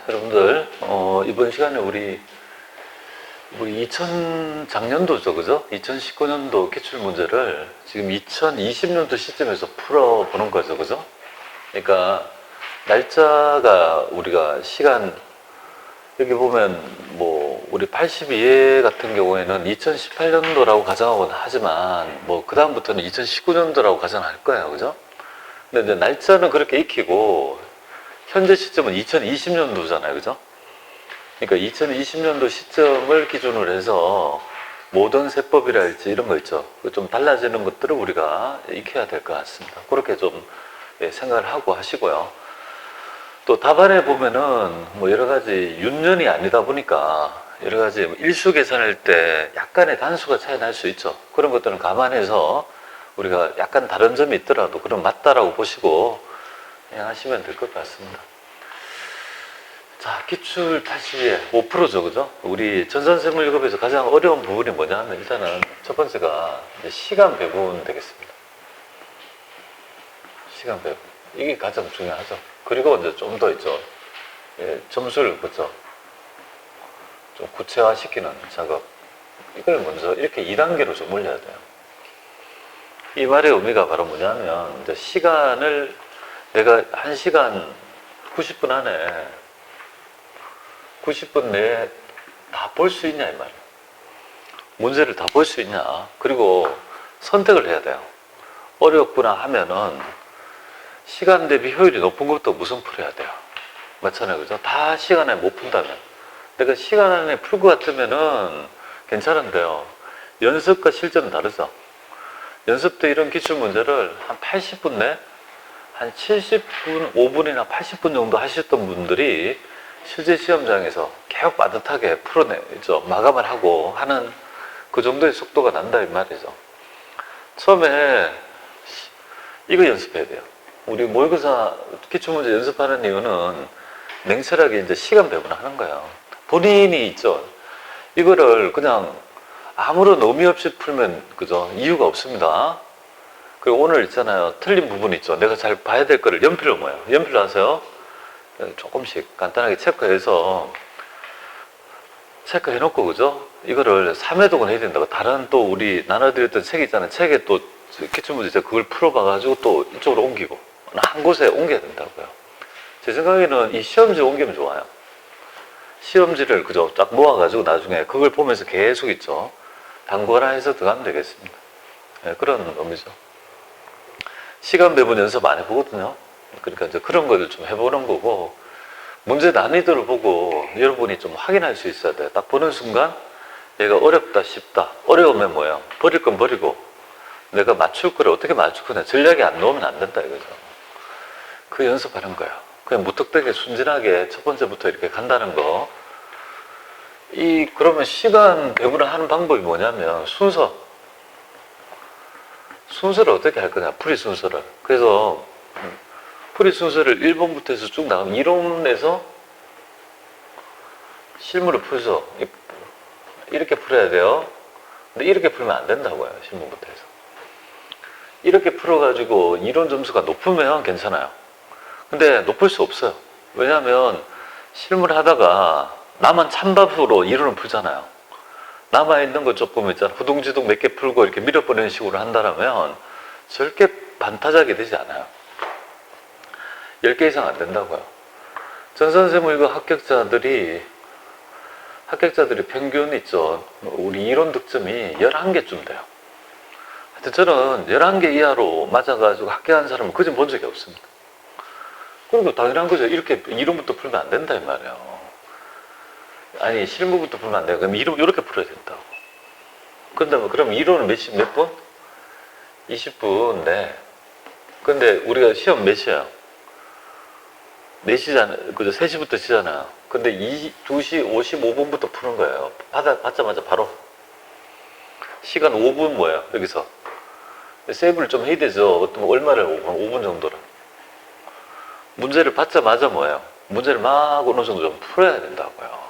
여러분들, 이번 시간에 우리 작년도죠, 그죠? 2019년도 기출문제를 지금 2020년도 시점에서 풀어보는 거죠, 그죠? 그러니까, 날짜가 우리가 시간, 여기 보면 우리 82회 같은 경우에는 2018년도라고 가정하곤 하지만, 그다음부터는 2019년도라고 가정할 거예요, 그죠? 근데 이제 날짜는 그렇게 익히고, 현재 시점은 2020년도잖아요, 그죠? 그러니까 2020년도 시점을 기준으로 해서 모든 세법이랄지 이런 거 있죠. 좀 달라지는 것들을 우리가 익혀야 될 것 같습니다. 그렇게 좀 생각을 하고 하시고요. 또 답안에 보면은 여러 가지 윤년이 아니다 보니까 여러 가지 일수 계산할 때 약간의 단수가 차이 날 수 있죠. 그런 것들은 감안해서 우리가 약간 다른 점이 있더라도 그럼 맞다라고 보시고 하시면 될 것 같습니다. 자, 기출 다시 5%죠, 그죠? 우리 전산생물학에서 가장 어려운 부분이 뭐냐 하면 일단은 첫 번째가 시간 배분 되겠습니다. 시간 배분. 이게 가장 중요하죠. 그리고 이제 좀 더 있죠. 점수를 그죠? 좀 구체화시키는 작업. 이걸 먼저 이렇게 2단계로 좀 올려야 돼요. 이 말의 의미가 바로 뭐냐면, 이제 시간을 내가 1시간 90분 안에 90분 내에 다 볼 수 있냐 이 말이에요. 문제를 다 볼 수 있냐. 그리고 선택을 해야 돼요. 어렵구나 하면은 시간 대비 효율이 높은 것도 무슨 풀어야 돼요. 맞잖아요, 그죠? 다 시간 안에 못 푼다면. 내가 시간 안에 풀 것 같으면은 괜찮은데요. 연습과 실전은 다르죠. 연습 때 이런 기출 문제를 한 80분 내, 한 70분, 5분이나 80분 정도 하셨던 분들이 실제 시험장에서 계속 빠듯하게 풀어내죠. 마감을 하고 하는 그 정도의 속도가 난다 이 말이죠. 처음에 이거 연습해야 돼요. 우리 모의고사 기출문제 연습하는 이유는 냉철하게 이제 시간 배분을 하는 거예요. 본인이 있죠. 이거를 그냥 아무런 의미 없이 풀면 그죠? 이유가 없습니다. 그리고 오늘 있잖아요. 틀린 부분 있죠. 내가 잘 봐야 될 거를 연필로 뭐예요? 연필로 하세요. 조금씩 간단하게 체크해서 체크해놓고 그죠? 이거를 3회독은 해야 된다고. 다른 또 우리 나눠드렸던 책 있잖아요. 책에 또 기출문제 그걸 풀어봐가지고 또 이쪽으로 옮기고 한 곳에 옮겨야 된다고요. 제 생각에는 이 시험지 옮기면 좋아요. 시험지를 그죠? 딱 모아가지고 나중에 그걸 보면서 계속 있죠. 단거라 해서 들어가면 되겠습니다. 네, 그런 의미죠. 시간 배분 연습 안 해보거든요. 그러니까 이제 그런 거를 좀 해보는 거고, 문제 난이도를 보고 여러분이 좀 확인할 수 있어야 돼요. 딱 보는 순간 얘가 어렵다, 쉽다. 어려우면 뭐예요? 버릴 건 버리고 내가 맞출 거를 어떻게 맞출 거냐. 전략이 안 나오면 안 된다 이거죠. 그 연습하는 거예요. 그냥 무턱대게 순진하게 첫 번째부터 이렇게 간다는 거. 그러면 시간 배분을 하는 방법이 뭐냐면 순서를 어떻게 할 거냐. 풀이 순서를. 그래서 풀이 순서를 1번부터 해서 쭉 나가면 이론에서 실물을 풀죠. 이렇게 풀어야 돼요. 근데 이렇게 풀면 안 된다고요. 실물부터 해서. 이렇게 풀어가지고 이론 점수가 높으면 괜찮아요. 근데 높을 수 없어요. 왜냐하면 실물 하다가 나만 찬밥으로 이론을 풀잖아요. 남아있는 거 조금 있잖아. 후둥지둥 몇 개 풀고 이렇게 밀어버리는 식으로 한다면 절대 반타작이 되지 않아요. 10개 이상 안 된다고요. 전산생물과 합격자들이 평균 있죠. 우리 이론 득점이 11개쯤 돼요. 하여튼 저는 11개 이하로 맞아가지고 합격한 사람은 그전 본 적이 없습니다. 그리고 당연한 거죠. 이렇게 이론부터 풀면 안 된다 이 말이에요. 아니 실무부터 풀면 안 돼요. 그럼 이론 이렇게 풀어야 된다고. 그럼 이론은 몇 분? 20분. 네. 근데 우리가 시험 몇 시야? 4시잖아요. 그죠? 3시부터 시잖아요. 근데 2시 55분부터 푸는 거예요. 받자마자 바로. 시간 5분 뭐예요? 여기서. 세이브를 좀 해야 되죠. 어떤 얼마를 5분 정도를. 문제를 받자마자 뭐예요? 문제를 막 어느 정도 좀 풀어야 된다고요.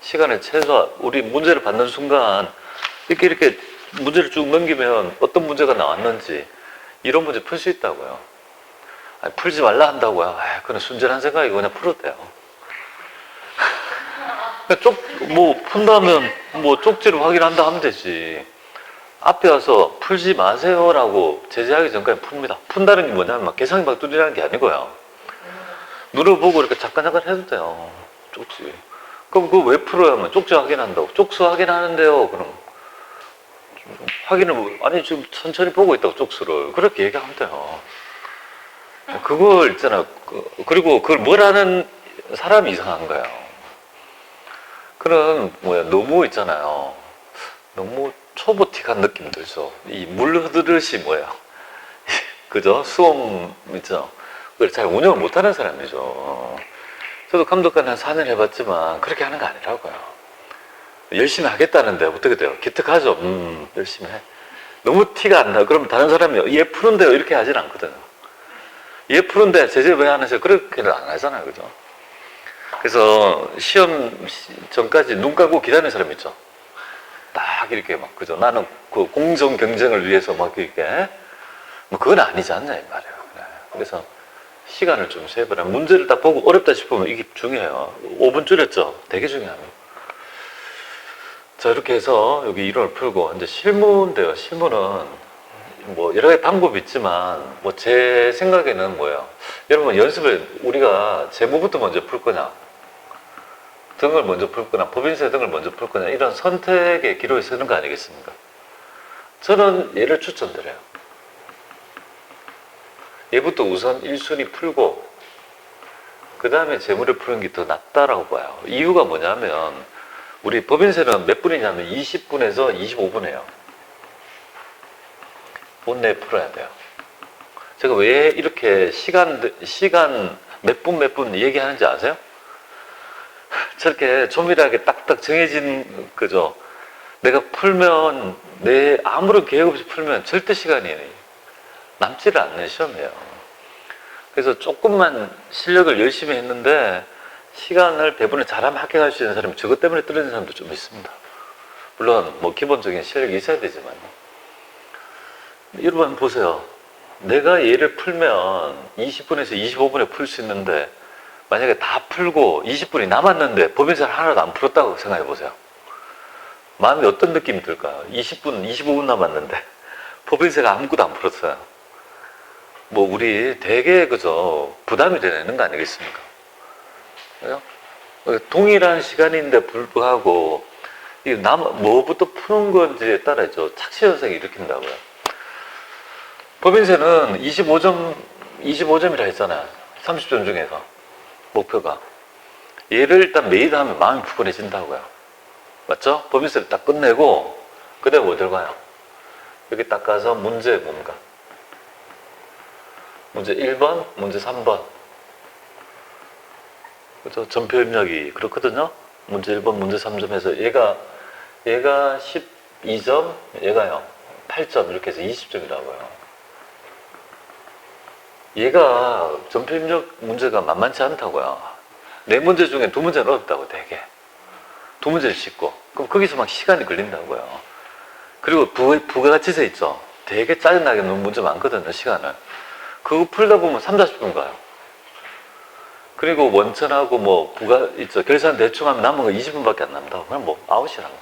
시간의 최소화. 우리 문제를 받는 순간 이렇게 문제를 쭉 넘기면 어떤 문제가 나왔는지 이런 문제 풀 수 있다고요. 아니, 풀지 말라 한다고요. 그건 순진한 생각이고 그냥 풀어도 돼요. 뭐 푼다면 뭐 쪽지를 확인한다 하면 되지. 앞에 와서 풀지 마세요라고 제재하기 전까지 풉니다. 푼다는 게 뭐냐면 막 개성이 막 뚫리라는 게 아니고요. 눈을 보고 이렇게 잠깐 해도 돼요. 쪽지. 그럼 그거 왜 풀어야 하면 쪽지 확인한다고. 쪽수 확인하는데요. 그럼 확인을 아니 지금 천천히 보고 있다고 쪽수를 그렇게 얘기하면 돼요. 그걸 있잖아. 그리고 그걸 뭘 하는 사람이 이상한 거예요. 그런 너무 있잖아요. 너무 초보틱한 느낌 들죠. 이 물 흐르듯이 그죠? 수험 있죠. 그걸 잘 운영을 못하는 사람이죠. 저도 감독관 한 4년 해봤지만 그렇게 하는 거 아니라고요. 열심히 하겠다는데 어떻게 돼요? 기특하죠. 열심히 해. 너무 티가 안 나. 그러면 다른 사람이 얘 푸는데요 이렇게 하진 않거든요. 얘 푸는데 제재 왜 안 하세요? 그렇게는 안 하잖아요. 그죠? 그래서 시험 전까지 눈 감고 기다리는 사람 있죠. 딱 이렇게 그죠? 나는 그 공정 경쟁을 위해서 이렇게 그건 아니지 않냐 이 말이에요. 그래서 시간을 좀 세분해. 문제를 딱 보고 어렵다 싶으면 이게 중요해요. 5분 줄였죠? 되게 중요합니다. 자, 이렇게 해서 여기 이론을 풀고 이제 실무인데요. 실무는 여러 가지 방법이 있지만 제 생각에는 여러분 연습을 우리가 제목부터 먼저 풀 거냐, 등을 먼저 풀 거냐, 법인세 등을 먼저 풀 거냐 이런 선택의 기로에 서는 거 아니겠습니까? 저는 얘를 추천드려요. 얘부터 우선 1순위 풀고 그 다음에 재물을 푸는 게 더 낫다라고 봐요. 이유가 뭐냐면 우리 법인세는 몇 분이냐면 20분에서 25분 해요. 본 내에 풀어야 돼요. 제가 왜 이렇게 시간 몇 분 얘기하는지 아세요? 저렇게 조밀하게 딱딱 정해진 그죠? 내가 풀면 아무런 계획 없이 풀면 절대 시간이 남지를 않는 시험이에요. 그래서 조금만 실력을 열심히 했는데 시간을 배분을 잘하면 합격할 수 있는 사람이 저것 때문에 떨어진 사람도 좀 있습니다. 물론 기본적인 실력이 있어야 되지만 여러분 보세요. 내가 얘를 풀면 20분에서 25분에 풀 수 있는데 만약에 다 풀고 20분이 남았는데 법인세를 하나도 안 풀었다고 생각해 보세요. 마음이 어떤 느낌이 들까요? 20분, 25분 남았는데 법인세가 아무것도 안 풀었어요. 우리 되게 그죠? 부담이 되는 거 아니겠습니까? 그죠? 동일한 시간인데 불구하고 뭐부터 푸는 건지에 따라 착시 현상이 일으킨다고요. 법인세는 25점이라 했잖아요. 30점 중에서 목표가. 얘를 일단 매일 하면 마음이 푸근해진다고요. 맞죠? 법인세를 딱 끝내고 그 다음에 어딜 가요? 여기 딱 가서 문제 뭡니까? 문제 1번, 문제 3번. 그죠? 전표 입력이 그렇거든요? 문제 1번, 문제 3점 해서 얘가 12점, 얘가요 8점 이렇게 해서 20점이라고요. 얘가 전표 입력 문제가 만만치 않다고요. 4문제 중에 2문제는 어렵다고 되게. 2문제를 씻고 그럼 거기서 막 시간이 걸린다고요. 그리고 부가가치세 있죠. 되게 짜증나게 놓은 문제 많거든요. 시간을. 그거 풀다 보면 30-40분 가요. 그리고 원천하고 부가 있죠. 결산 대충 하면 남은 거 20분밖에 안 남다고. 그냥 아웃이라고.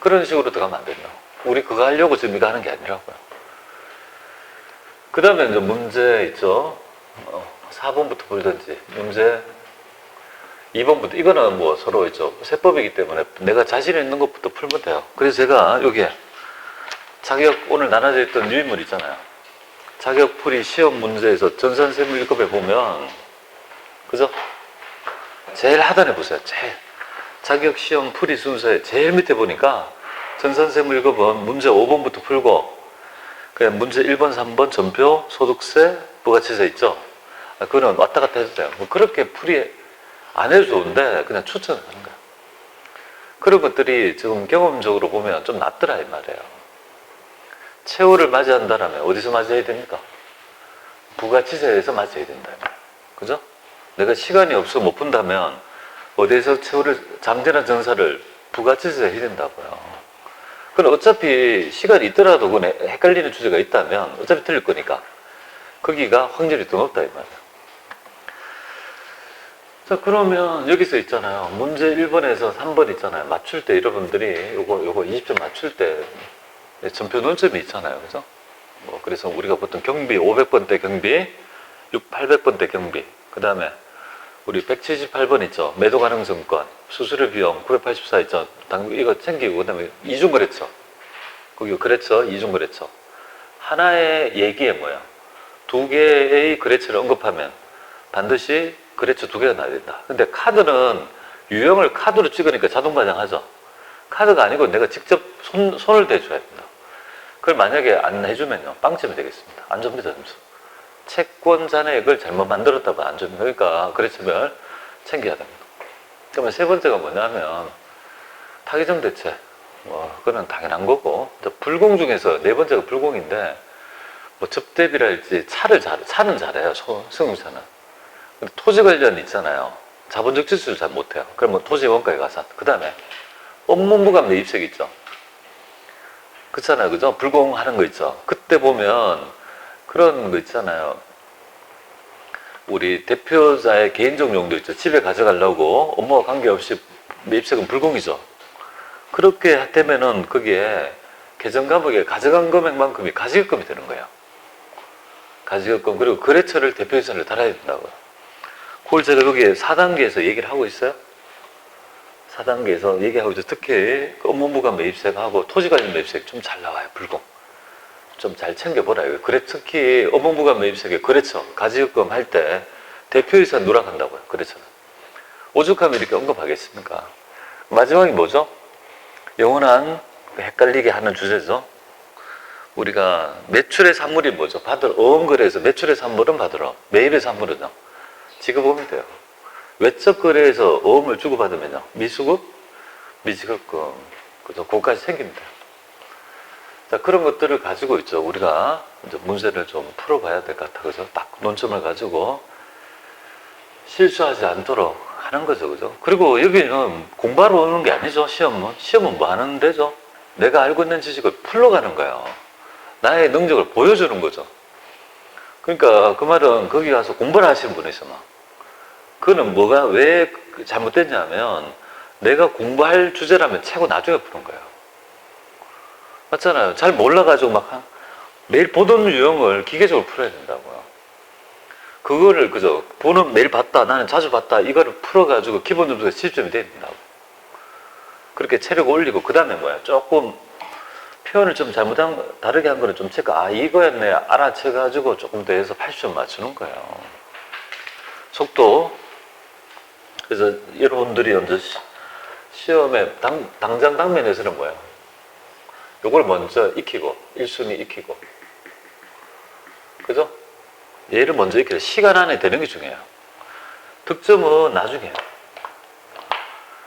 그런 식으로 들어가면 안 된다고. 우리 그거 하려고 지금 이거 하는 게 아니라고요. 그 다음에 이제 문제 있죠. 4번부터 풀든지, 문제 2번부터, 이거는 서로 있죠. 세법이기 때문에 내가 자신 있는 것부터 풀면 돼요. 그래서 제가 여기에 자격 오늘 나눠져 있던 유인물 있잖아요. 자격풀이 시험 문제에서 전산세무 1급에 보면, 그죠? 제일 하단에 보세요. 제일. 자격시험 풀이 순서에 제일 밑에 보니까 전산세무 1급은 문제 5번부터 풀고, 그냥 문제 1번, 3번 전표, 소득세, 부가치세 있죠? 그거는 왔다 갔다 해도 돼요. 그렇게 풀이 안 해도 좋은데 그냥 추천을 하는 거예요. 그런 것들이 지금 경험적으로 보면 좀 낫더라 이 말이에요. 최후를 맞이한다라면 어디서 맞이해야 됩니까? 부가치세에서 맞이해야 된다. 그죠? 내가 시간이 없어 못 푼다면 어디에서 최후를 잠재나 정사를 부가치세에 해야 된다고요. 그럼 어차피 시간이 있더라도 그건 헷갈리는 주제가 있다면 어차피 틀릴 거니까 거기가 확률이 더 높다 이 말이에요. 자, 그러면 여기서 있잖아요. 문제 1번에서 3번 있잖아요. 맞출 때 여러분들이 요거 20점 맞출 때 전표 논점이 있잖아요. 그죠? 뭐, 그래서 우리가 보통 경비, 500번대 경비, 800번대 경비, 그 다음에 우리 178번 있죠. 매도 가능성권, 수수료 비용 984 있죠. 이거 챙기고, 그 다음에 이중거래처. 거기 거래처, 이중거래처. 하나의 얘기에 뭐야? 두 개의 거래처를 언급하면 반드시 거래처 두 개가 나야 된다. 근데 카드는 유형을 카드로 찍으니까 자동 반영하죠. 카드가 아니고 내가 직접 손을 대줘야 된다. 그걸 만약에 안 해주면요, 빵점이 되겠습니다. 안 줍니다, 점수. 채권 잔액을 잘못 만들었다고 안 줍니다. 그러니까 거래처별 챙겨야 됩니다. 그러면 세 번째가 뭐냐면 타기점 대체. 그거는 당연한 거고, 불공 중에서 네 번째가 불공인데, 뭐 접대비랄지 차는 잘해요. 승용차는. 근데 토지 관련 있잖아요. 자본적 지수를 잘 못해요. 그러면 토지 원가에 가산. 그 다음에 업무부감 매입책 있죠. 그렇잖아요. 그죠? 불공하는 거 있죠. 그때 보면 그런 거 있잖아요. 우리 대표자의 개인적 용도 있죠. 집에 가져가려고 업무와 관계없이 매입책은 불공이죠. 그렇게 되면은 거기에 계정과목에 가져간 금액만큼이 가지급금이 되는 거예요. 가지급금. 그리고 거래처를 대표이사를 달아야 된다고요. 그걸 제가 여기 4단계에서 얘기를 하고 있어요. 4단계에서 얘기하고 있죠. 특히 업무부감 매입세하고 토지 관련 매입세 좀 잘 나와요. 불공. 좀 잘 챙겨보라. 특히 업무부감 매입세계 거래처, 가지급금 할 때 대표이사 누락한다고요. 거래처는. 오죽하면 이렇게 언급하겠습니까? 마지막이 뭐죠? 영원한 헷갈리게 하는 주제죠. 우리가 매출의 산물이 뭐죠? 받을 어음거래에서 매출의 산물은 받으러, 매입의 산물은요, 지급금이 돼요. 외적 거래에서 어음을 주고받으면요, 미수급, 미지급금, 그죠? 그거까지 생깁니다. 자, 그런 것들을 가지고 있죠. 우리가 이제 문제를 좀 풀어봐야 될 것 같아. 그죠? 딱 논점을 가지고 실수하지 않도록 하는 거죠. 그죠? 그리고 여기는 공부하러 오는 게 아니죠. 시험은 뭐 하는 데죠? 내가 알고 있는 지식을 풀러가는 거예요. 나의 능력을 보여주는 거죠. 그러니까 그 말은 거기 가서 공부를 하시는 분이 있어. 그거는 뭐가 왜 잘못됐냐면 내가 공부할 주제라면 최고 나중에 푸는 거예요. 맞잖아요. 잘 몰라가지고 매일 보던 유형을 기계적으로 풀어야 된다고요. 그거를 그죠? 매일 봤다, 나는 자주 봤다, 이거를 풀어가지고 기본 점수가 70점이 돼야 된다고. 그렇게 체력 올리고, 그 다음에 뭐야? 조금 표현을 좀 다르게 한 거는 좀 체크, 이거였네, 알아채가지고 조금 더 해서 80점 맞추는 거예요. 속도. 그래서 여러분들이 먼저 시험에 당장 당면에서는 뭐야? 요걸 먼저 익히고, 1순위 익히고. 그죠? 얘를 먼저 익혀야 시간 안에 되는 게 중요해요. 득점은 나중에.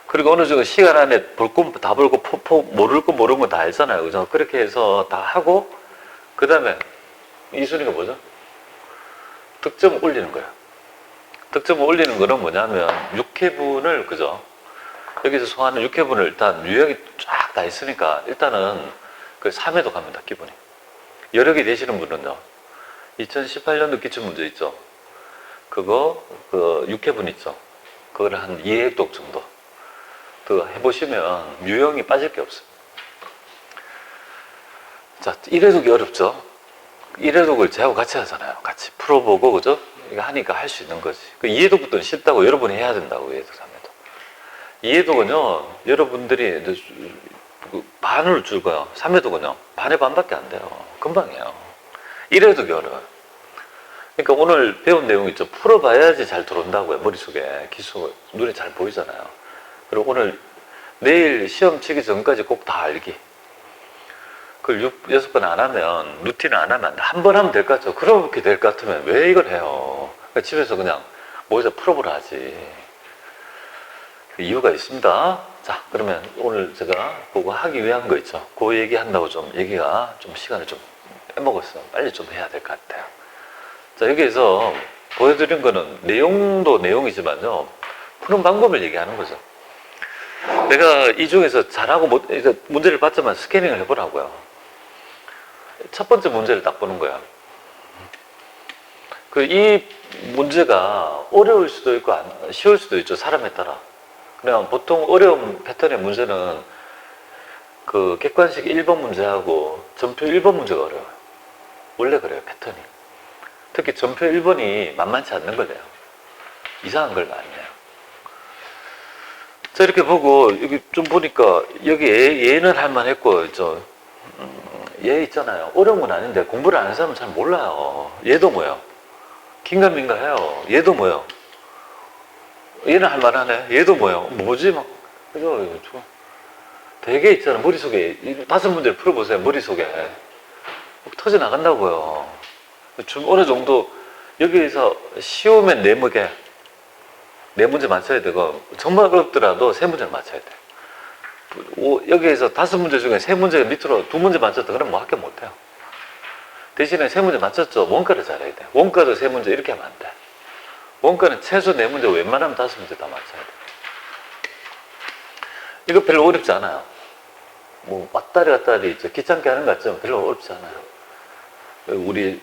그리고 어느 정도 시간 안에 볼 거 다 볼고, 모를 거 모르는 거 다 알잖아요. 그죠? 그렇게 해서 다 하고, 그 다음에 2순위가 뭐죠? 득점을 올리는 거예요. 득점을 올리는 거는 뭐냐면, 6회분을, 그죠? 여기서 소화하는 6회분을 일단 유형이 쫙 다 있으니까, 일단은 그 3회도 갑니다, 기본이. 여러 개 되시는 분은요, 2018년도 기출문제 있죠? 그거, 6회분 있죠? 그걸 한 2회독 정도. 그거 해보시면 유형이 빠질 게 없어요. 자, 1회독이 어렵죠? 1회독을 저하고 같이 하잖아요. 같이 풀어보고, 그죠? 이거 하니까 할 수 있는 거지. 그 2회독부터는 쉽다고 여러분이 해야 된다고, 2회독, 3회독. 2회독은요, 여러분들이 반을 줄거요. 3회독은요, 반의 반밖에 안 돼요. 금방이에요. 1회독이 어려워요. 그러니까 오늘 배운 내용 있죠. 풀어봐야지 잘 들어온다고요. 머릿속에. 기술, 눈에 잘 보이잖아요. 그리고 내일 시험 치기 전까지 꼭 다 알기. 그걸 6번 안 하면, 루틴을 안 하면 안 돼. 한 번 하면 될 것 같죠. 그렇게 될 것 같으면 왜 이걸 해요? 그러니까 집에서 그냥 모여서 풀어보라 하지. 그 이유가 있습니다. 자, 그러면 오늘 제가 그거 하기 위한 거 있죠. 그 얘기 한다고 얘기가 시간을 좀 빼먹었어요. 빨리 좀 해야 될 것 같아요. 자, 여기에서 보여드린 거는 내용도 내용이지만요, 푸는 방법을 얘기하는 거죠. 내가 이 중에서 잘하고 문제를 봤지만 스캐닝을 해보라고요. 첫 번째 문제를 딱 보는 거야. 이 문제가 어려울 수도 있고 쉬울 수도 있죠. 사람에 따라. 그냥 보통 어려운 패턴의 문제는 그 객관식 1번 문제하고 전표 1번 문제가 어려워요. 원래 그래요, 패턴이. 특히 전표 1번이 만만치 않는 거래요. 이상한 걸 많이 해요. 자, 이렇게 보고 여기 좀 보니까 여기 얘는 할만했고 얘 있잖아요. 어려운 건 아닌데 공부를 안 하는 사람은 잘 몰라요. 얘도 뭐예요? 긴가민가 해요. 얘도 뭐예요? 얘는 할만하네. 얘도 뭐예요? 뭐지? 막 그죠? 되게 있잖아. 머릿속에 5문제를 풀어보세요. 머릿속에 터져 나간다고요. 좀 어느 정도 여기에서 쉬우면 4문제 맞춰야 되고 정말 어렵더라도 3문제를 맞춰야 돼. 여기에서 5문제 중에 3문제가 밑으로 2문제 맞췄다 그러면 뭐 합격 못해요. 대신에 3문제 맞췄죠. 원가를 잘해야 돼. 원가도 3문제 이렇게 하면 안 돼. 원가는 최소 4문제, 웬만하면 5문제 다 맞춰야 돼. 이거 별로 어렵지 않아요. 뭐 왔다리 갔다리 귀찮게 하는 것 같지만 별로 어렵지 않아요. 우리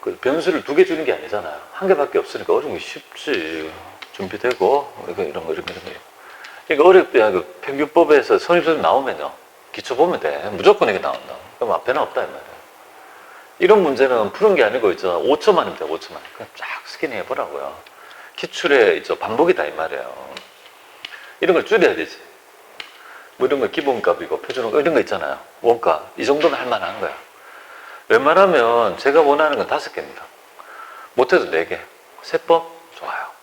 그 변수를 2개 주는 게 아니잖아요. 1개밖에 없으니까 어려운 게 쉽지. 준비되고 이런 거. 그러니까 어렵게 그 평균법에서 선입선임 나오면요. 기초 보면 돼. 무조건 이게 나온다. 그럼 앞에는 없다 이 말이에요. 이런 문제는 푸는 게 아니고 5초만이면 돼. 5초만. 그냥 쫙 스캐닝 해보라고요. 기출의 반복이다 이 말이에요. 이런 걸 줄여야 되지. 뭐 이런 거 기본값이고 표준값 이런 거 있잖아요. 원가. 이 정도는 할 만한 거야. 웬만하면 제가 원하는 건 5개입니다. 못해도 4개. 세법? 좋아요.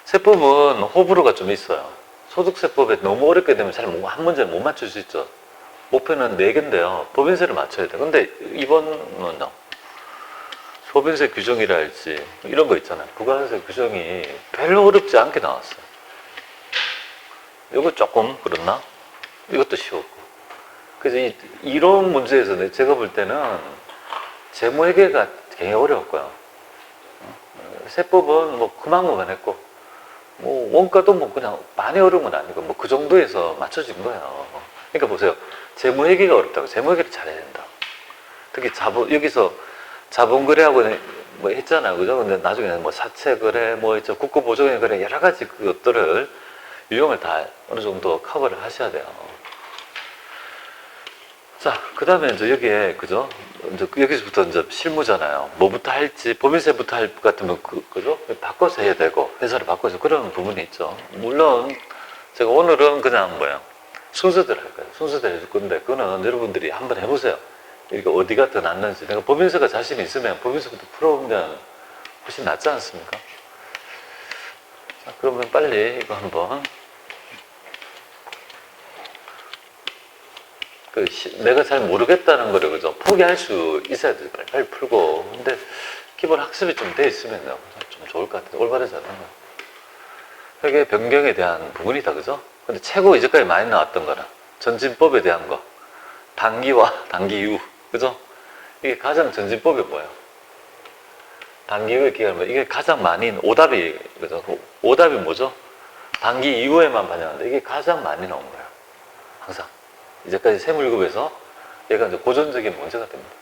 세법은 호불호가 좀 있어요. 소득세법에 너무 어렵게 되면 잘 한 문제는 못 맞출 수 있죠. 목표는 4개인데요. 법인세를 맞춰야 돼. 근데 이번은요. 소비세 규정이랄지 이런 거 있잖아요. 부가세 규정이 별로 어렵지 않게 나왔어요. 이거 조금 그렇나? 이것도 쉬웠고. 그래서 이런 문제에서 제가 볼 때는 재무회계가 굉장히 어려웠고요. 세법은 뭐 그만큼만 했고, 뭐 원가도 뭐 그냥 많이 어려운 건 아니고 뭐 그 정도에서 맞춰진 거예요. 그러니까 보세요. 재무회계가 어렵다고. 재무회계를 잘해야 된다. 특히 여기서 자본거래하고 뭐 했잖아요. 그죠? 근데 나중에 뭐 사채거래, 뭐 국고보조금 거래 여러 가지 그것들을 유형을 다 어느 정도 커버를 하셔야 돼요. 자, 그 다음에 여기에, 그죠? 여기서부터 실무잖아요. 뭐부터 할지, 법인세부터 할 것 같으면, 그죠? 바꿔서 해야 되고, 회사를 바꿔서 그런 부분이 있죠. 물론, 제가 오늘은 그냥 순서대로 할 거예요. 순서대로 해줄 건데, 그거는 여러분들이 한번 해보세요. 이게 어디가 더 낫는지. 내가 법인세가 자신 있으면 법인세부터 풀어보면 훨씬 낫지 않습니까? 자, 그러면 빨리 이거 한번. 내가 잘 모르겠다는 거를, 그죠? 포기할 수 있어야 돼. 빨리 풀고. 근데 기본 학습이 좀 돼 있으면요. 좀 좋을 것 같아요. 올바르지 않는 거예요. 회계 변경에 대한 부분이다, 그죠? 근데 최고 이제까지 많이 나왔던 거는 전진법에 대한 거. 단기와 단기 이후. 그죠? 이게 가장 전진법이 뭐예요? 단기 이후에 기간을 이게 가장 많이, 오답이, 그죠? 오답이 뭐죠? 단기 이후에만 반영하는데 이게 가장 많이 나온 거예요. 항상. 이제까지 세무일급에서 얘가 이제 고전적인 문제가 됩니다.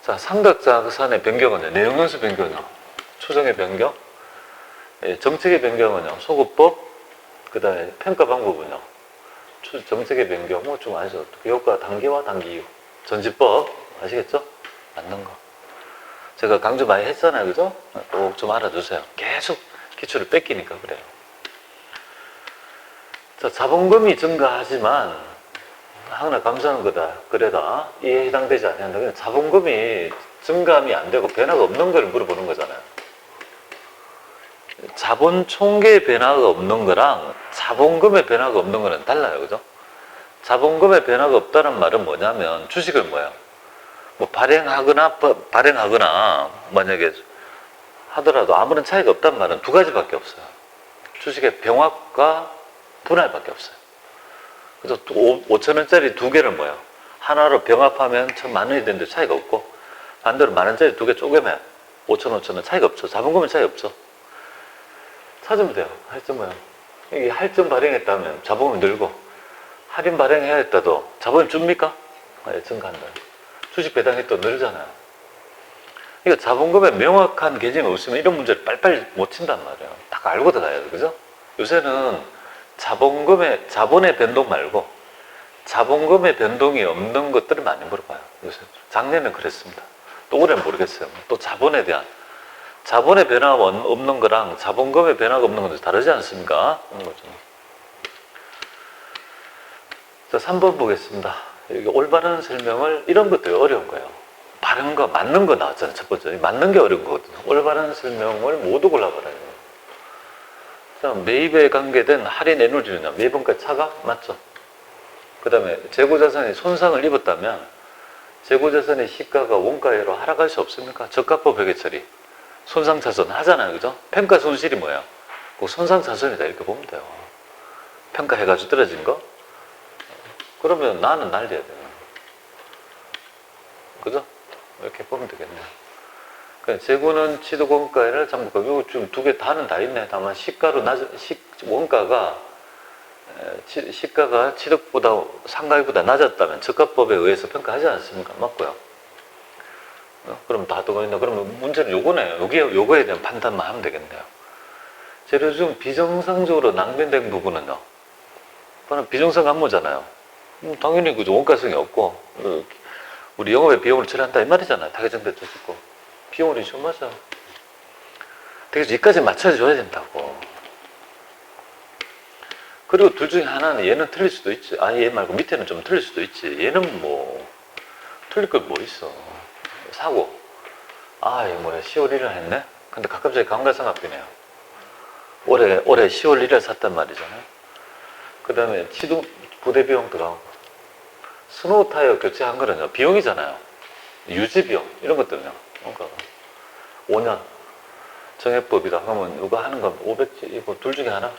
자, 삼각자산의 변경은요, 내용연수 변경은요, 추정의 변경, 정책의 변경은요, 소급법, 그 다음에 평가 방법은요, 정책의 변경, 뭐 좀 아시죠? 효과 단기와 단기 이후. 전지법, 아시겠죠? 맞는 거. 제가 강조 많이 했잖아요, 그죠? 꼭 좀 알아두세요. 계속 기초를 뺏기니까 그래요. 자, 자본금이 증가하지만, 하나 감사하는 거다. 그래다. 이에 해당되지 않는다. 그냥 자본금이 증감이 안 되고 변화가 없는 걸 물어보는 거잖아요. 자본 총계의 변화가 없는 거랑 자본금의 변화가 없는 거는 달라요. 그죠? 자본금의 변화가 없다는 말은 뭐냐면 주식을 뭐 발행하거나 만약에 하더라도 아무런 차이가 없다는 말은 2가지밖에 없어요. 주식의 병합과 분할밖에 없어요. 그래서 5,000원짜리 2개를 하나로 병합하면 1,000,000원이 되는데 차이가 없고, 반대로 10,000원짜리 2개 쪼개면 5,000원, 5,000원 차이가 없죠. 자본금은 차이 없죠. 찾으면 돼요. 할증 이게 할증 발행했다면 자본금 늘고, 할인 발행해야 했다도 자본금 줍니까? 증가한다. 주식 배당이 또 늘잖아요. 그러니까 자본금의 명확한 개념이 없으면 이런 문제를 빨리빨리 못 친단 말이에요. 딱 알고 들어가야 돼. 그죠? 요새는 자본의 변동 말고 자본금의 변동이 없는 것들을 많이 물어봐요. 요새. 작년엔 그랬습니다. 또 올해는 모르겠어요. 또 자본에 대한 자본의 변화가 없는 거랑 자본금의 변화가 없는 건 다르지 않습니까? 그런 거죠. 자, 3번 보겠습니다. 여기 올바른 설명을, 이런 것들이 어려운 거예요. 바른 거, 맞는 거 나왔잖아요. 첫 번째. 맞는 게 어려운 거거든요. 올바른 설명을 모두 골라버려요. 자, 매입에 관계된 할인 에너지냐. 매입원가 차가? 맞죠? 그 다음에 재고자산이 손상을 입었다면 재고자산의 시가가 원가로 하락할 수 없습니까? 저가법 회계 처리. 손상차손 하잖아요. 그죠? 평가 손실이 뭐야? 그 손상차손이다. 이렇게 보면 돼요. 평가해가지고 떨어진 거? 그러면 나는 날려야 돼요. 그죠? 이렇게 보면 되겠네요. 그러니까 재고는 취득원가를 잠깐, 이거 지금 두 개 다는 다 있네. 다만 원가가 시가가 취득보다 상가비보다 낮았다면 저가법에 의해서 평가하지 않습니까? 맞고요. 그럼 다 들어있나? 그러면 문제는 요거네요. 요거에 대한 판단만 하면 되겠네요. 재료 중 비정상적으로 낭비된 부분은요. 그거는 비정상 감모잖아요. 당연히 그죠. 원가성이 없고, 우리 영업에 비용을 처리한다 이 말이잖아요. 타겟정대 주시고. 비용을 인정하죠. 그래서 여기까지 맞춰줘야 된다고. 그리고 둘 중에 하나는 얘는 틀릴 수도 있지. 얘 말고 밑에는 좀 틀릴 수도 있지. 얘는 뭐, 틀릴 거 뭐 있어. 사고. 이거 뭐야. 10월 1일 했네? 근데 가끔씩 감가상각비네요. 올해 10월 1일 샀단 말이잖아요. 그 다음에 시동 부대 비용 들어가고. 스노우 타이어 교체한 거는요. 비용이잖아요. 유지 비용. 이런 것들은요. 그러니까 5년. 정액법이다 하면 이거 하는 건 500, 이거 둘 중에 하나?